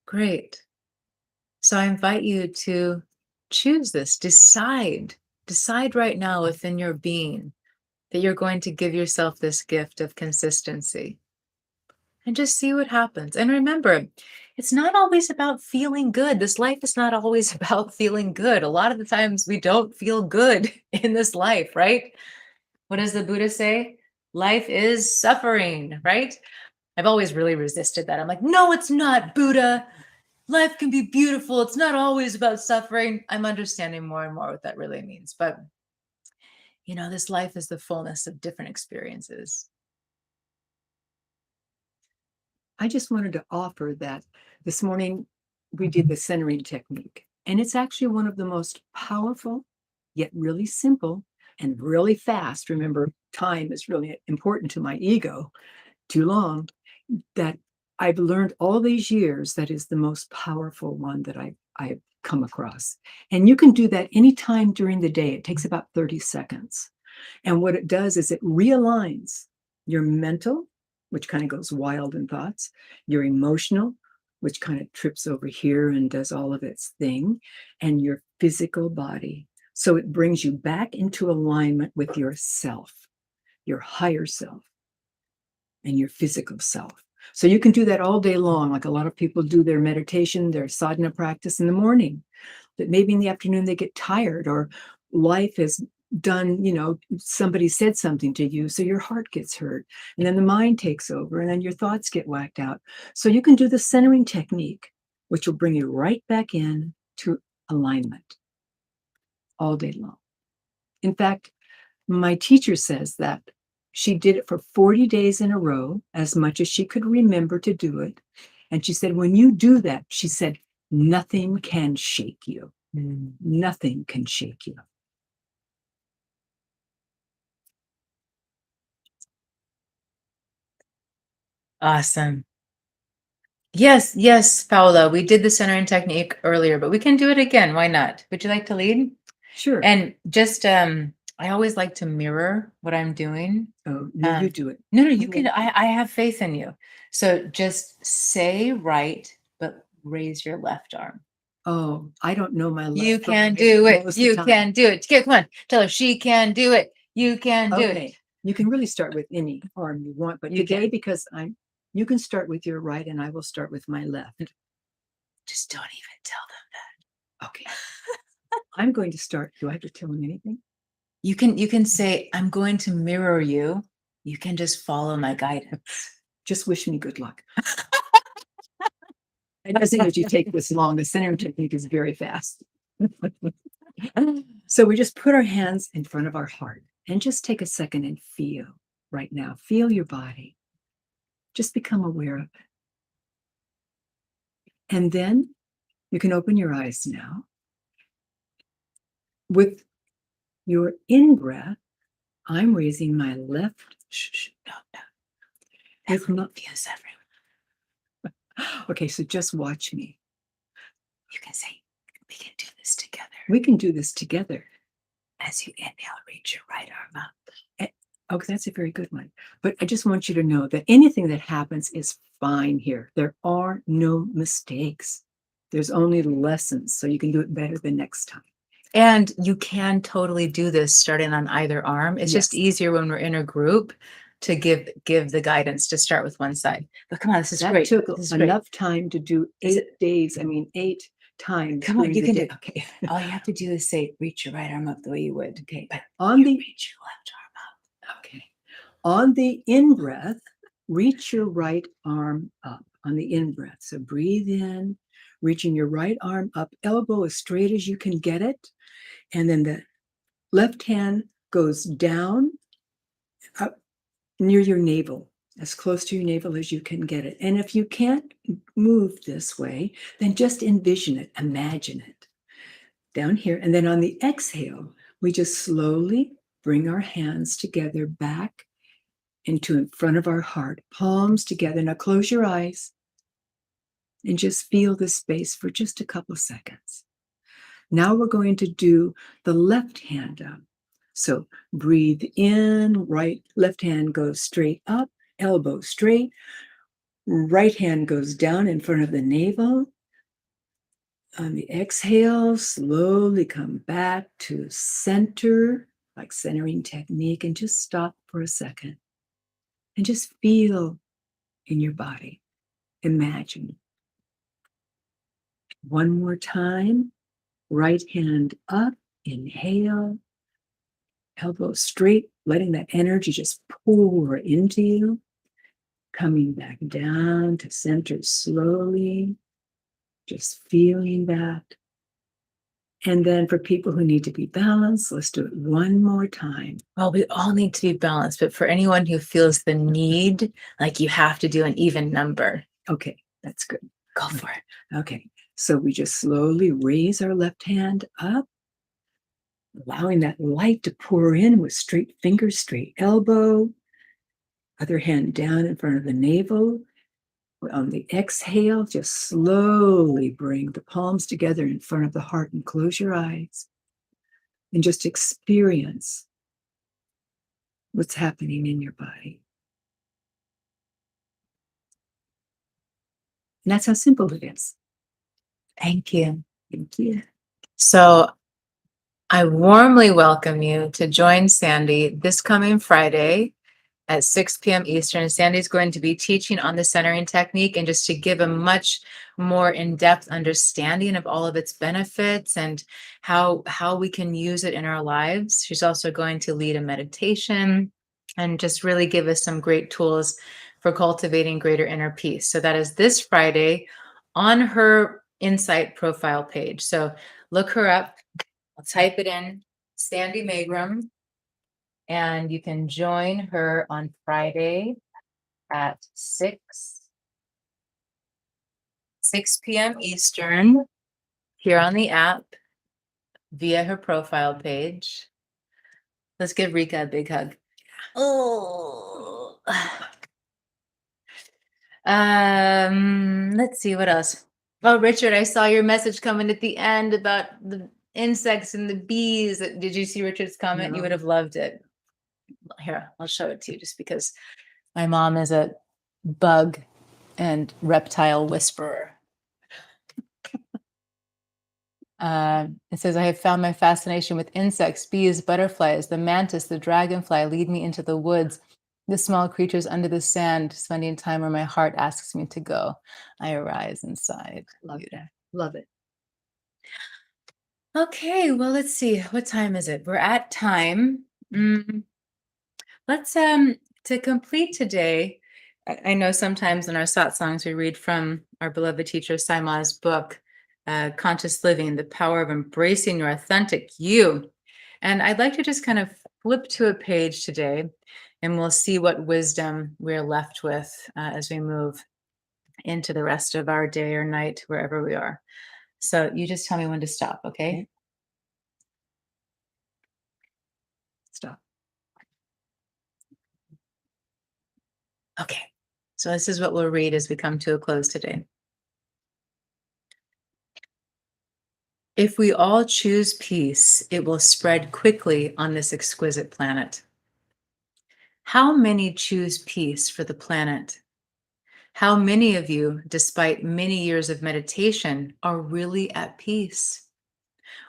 Great. So I invite you to choose this, decide right now within your being that you're going to give yourself this gift of consistency and just see what happens. And remember, it's not always about feeling good. This life is not always about feeling good. A lot of the times we don't feel good in this life, right? What does the Buddha say? Life is suffering, right? I've always really resisted that. I'm like, no, it's not, Buddha. Life can be beautiful. It's not always about suffering. I'm understanding more and more what that really means. But, this life is the fullness of different experiences. I just wanted to offer that this morning we did the centering technique, and it's actually one of the most powerful, yet really simple and really fast. Remember, time is really important to my ego, too long, that I've learned all these years that is the most powerful one that I've come across. And you can do that anytime during the day. It takes about 30 seconds. And what it does is it realigns your mental, which kind of goes wild in thoughts, your emotional, which kind of trips over here and does all of its thing, and your physical body. So it brings you back into alignment with yourself, your higher self, and your physical self. So you can do that all day long, like a lot of people do their meditation, their sadhana practice in the morning. But maybe in the afternoon they get tired, or life has done, somebody said something to you, so your heart gets hurt, and then the mind takes over, and then your thoughts get whacked out. So you can do the centering technique, which will bring you right back in to alignment all day long. In fact, my teacher says that she did it for 40 days in a row, as much as she could remember to do it. And she said, when you do that, she said, nothing can shake you. Nothing can shake you. Awesome. Yes, Paola, we did the centering technique earlier, but we can do it again. Why not? Would you like to lead? Sure. And just, I always like to mirror what I'm doing. Oh, no, you do it. No, you can, I have faith in you. So just say right, but raise your left arm. Oh, I don't know my left. You can do it. You can do it. Okay, come on. Tell her she can do it. You can do it. You can really start with any arm you want, but today, because you can start with your right and I will start with my left. Just don't even tell them that. Okay. I'm going to start. Do I have to tell them anything? You can say, I'm going to mirror you. You can just follow my guidance. Just wish me good luck. It doesn't usually take this long. The centering technique is very fast. So we just put our hands in front of our heart and just take a second and feel right now. Feel your body. Just become aware of it. And then you can open your eyes now. With your in-breath, I'm raising my left. No. With my, Confuse everyone. Okay, so just watch me. You can say, we can do this together. We can do this together. As you inhale, reach your right arm up. Okay, that's a very good one. But I just want you to know that anything that happens is fine here. There are no mistakes. There's only lessons, so you can do it better the next time. And you can totally do this starting on either arm. It's just easier when we're in a group to give the guidance to start with one side. But come on, this is great. That took enough time to do 8 days. I mean, 8 times. Come on, you can do it. Okay. All you have to do is say, reach your right arm up the way you would. Okay. But reach your left arm up. Okay. On the in-breath, reach your right arm up on the in-breath. So breathe in, reaching your right arm up, elbow as straight as you can get it. And then the left hand goes down, up near your navel, as close to your navel as you can get it. And if you can't move this way, then just envision it, imagine it down here. And then on the exhale, we just slowly bring our hands together back into in front of our heart, palms together. Now close your eyes and just feel the space for just a couple of seconds. Now we're going to do the left hand up. So breathe in, left hand goes straight up, elbow straight. Right hand goes down in front of the navel. On the exhale, slowly come back to center, like centering technique, and just stop for a second. And just feel in your body. Imagine. One more time. Right hand up, inhale. Elbow straight, letting that energy just pour into you. Coming back down to center slowly. Just feeling that. And then for people who need to be balanced, let's do it one more time. Well, we all need to be balanced, but for anyone who feels the need, like you have to do an even number. Okay, that's good. Go for it. Okay, so we just slowly raise our left hand up, allowing that light to pour in with straight fingers, straight elbow. Other hand down in front of the navel. On the exhale, just slowly bring the palms together in front of the heart and close your eyes. And just experience what's happening in your body. And that's how simple it is. Thank you. Thank you. So I warmly welcome you to join Sandy this coming Friday at 6 p.m. Eastern. Sandy's going to be teaching on the centering technique, and just to give a much more in-depth understanding of all of its benefits and how we can use it in our lives. She's also going to lead a meditation and just really give us some great tools for cultivating greater inner peace. So that is this Friday on her Insight profile page. So look her up. I'll type it in, Sandy Magram, and you can join her on Friday at 6 p.m. Eastern here on the app via her profile page. Let's give Rika a big hug. Oh. Let's see what else. Oh, Richard, I saw your message coming at the end about the insects and the bees. Did you see Richard's comment? You No. would have loved it. Here, I'll show it to you just because my mom is a bug and reptile whisperer. It says, I have found my fascination with insects, bees, butterflies, the mantis, the dragonfly lead me into the woods, the small creatures under the sand, spending time where my heart asks me to go. I arise inside. Love that. Love it. Okay, well, let's see. What time is it? We're at time. Let's to complete today. I know sometimes in our satsangs we read from our beloved teacher Saima's book, Conscious Living, The Power of Embracing Your Authentic You. And I'd like to just kind of flip to a page today, and we'll see what wisdom we're left with as we move into the rest of our day or night, wherever we are. So you just tell me when to stop, okay? Stop. Okay. So this is what we'll read as we come to a close today. If we all choose peace, it will spread quickly on this exquisite planet. How many choose peace for the planet? How many of you, despite many years of meditation, are really at peace?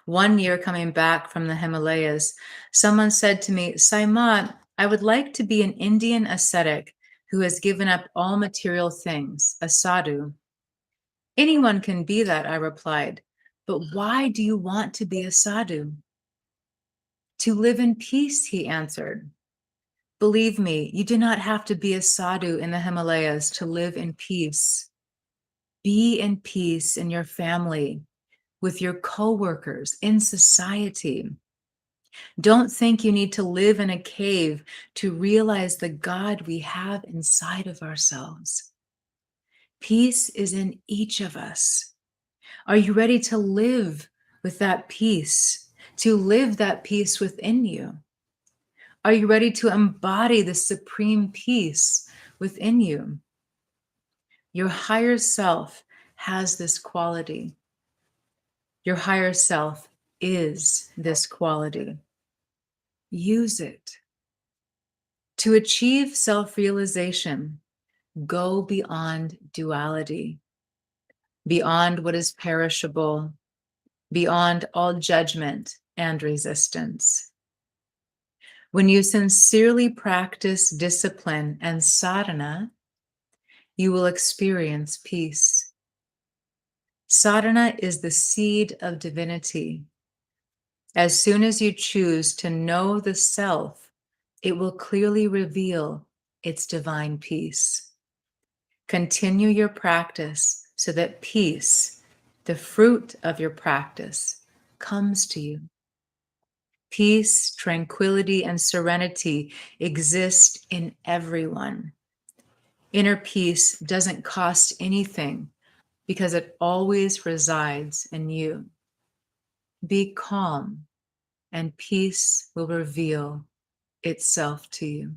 1 year coming back from the Himalayas, someone said to me, Saima, I would like to be an Indian ascetic who has given up all material things, a sadhu. Anyone can be that, I replied. But why do you want to be a sadhu? To live in peace, he answered. Believe me, you do not have to be a sadhu in the Himalayas to live in peace. Be in peace in your family, with your coworkers, in society. Don't think you need to live in a cave to realize the God we have inside of ourselves. Peace is in each of us. Are you ready to live with that peace, to live that peace within you? Are you ready to embody the supreme peace within you? Your higher self has this quality. Your higher self is this quality. Use it. To achieve self-realization, go beyond duality, beyond what is perishable, beyond all judgment and resistance. When you sincerely practice discipline and sadhana, you will experience peace. Sadhana is the seed of divinity. As soon as you choose to know the self, it will clearly reveal its divine peace. Continue your practice so that peace, the fruit of your practice, comes to you. Peace, tranquility, and serenity exist in everyone. Inner peace doesn't cost anything because it always resides in you. Be calm, and peace will reveal itself to you.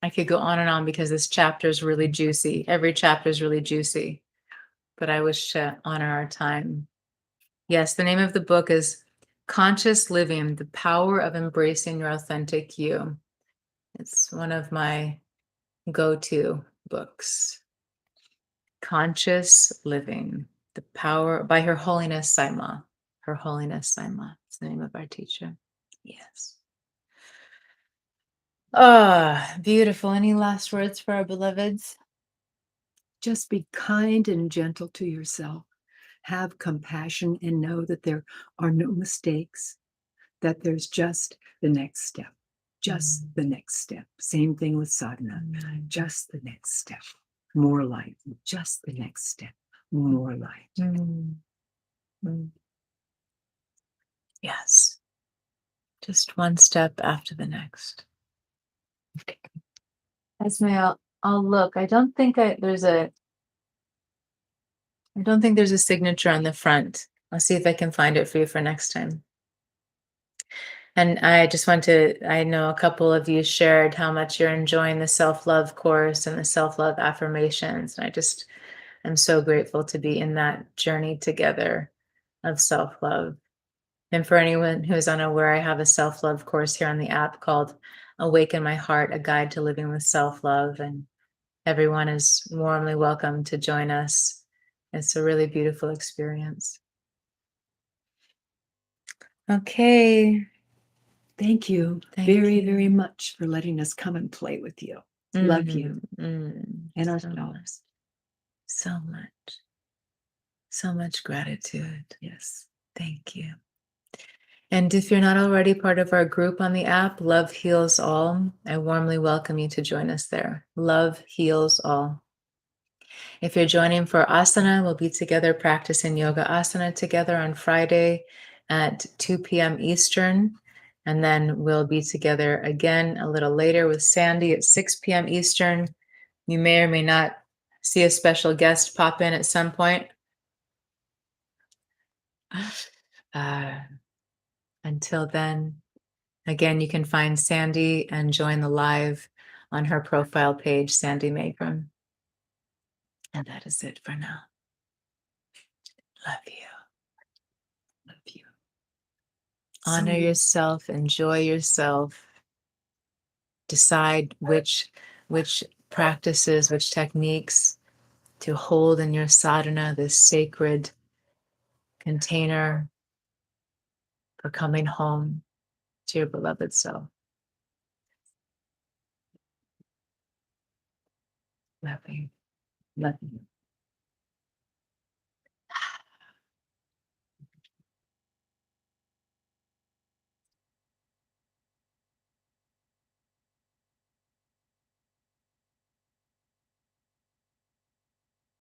I could go on and on because this chapter is really juicy. Every chapter is really juicy, but I wish to honor our time. Yes, the name of the book is Conscious Living, The Power of Embracing Your Authentic You. It's one of my go-to books. Conscious Living, The Power by Her Holiness Saima. Her Holiness Saima is the name of our teacher. Yes. Ah, beautiful. Any last words for our beloveds? Just be kind and gentle to yourself. Have compassion and know that there are no mistakes, that there's just the next step, just the next step. Same thing with sadhana, just the next step, more light, just the next step, more light. Yes. Just one step after the next. Esme, I'll look. I don't think there's a signature on the front. I'll see if I can find it for you for next time. And I just want to, I know a couple of you shared how much you're enjoying the self-love course and the self-love affirmations. And I'm so grateful to be in that journey together of self-love. And for anyone who is unaware, I have a self-love course here on the app called Awaken My Heart, A Guide to Living with Self-Love. And everyone is warmly welcome to join us. It's a really beautiful experience. Okay. Thank you very much for letting us come and play with you. Love you. And ourselves. So much gratitude. Yes. Thank you. And if you're not already part of our group on the app, Love Heals All, I warmly welcome you to join us there. Love Heals All. If you're joining for asana, we'll be together practicing yoga asana together on Friday at 2 p.m. Eastern. And then we'll be together again a little later with Sandy at 6 p.m. Eastern. You may or may not see a special guest pop in at some point. Until then, again, you can find Sandy and join the live on her profile page, Sandy Magram. And that is it for now. Love you. Love you. Honor yourself, enjoy yourself. Decide which practices, which techniques to hold in your sadhana, this sacred container for coming home to your beloved self. Love you. Love you.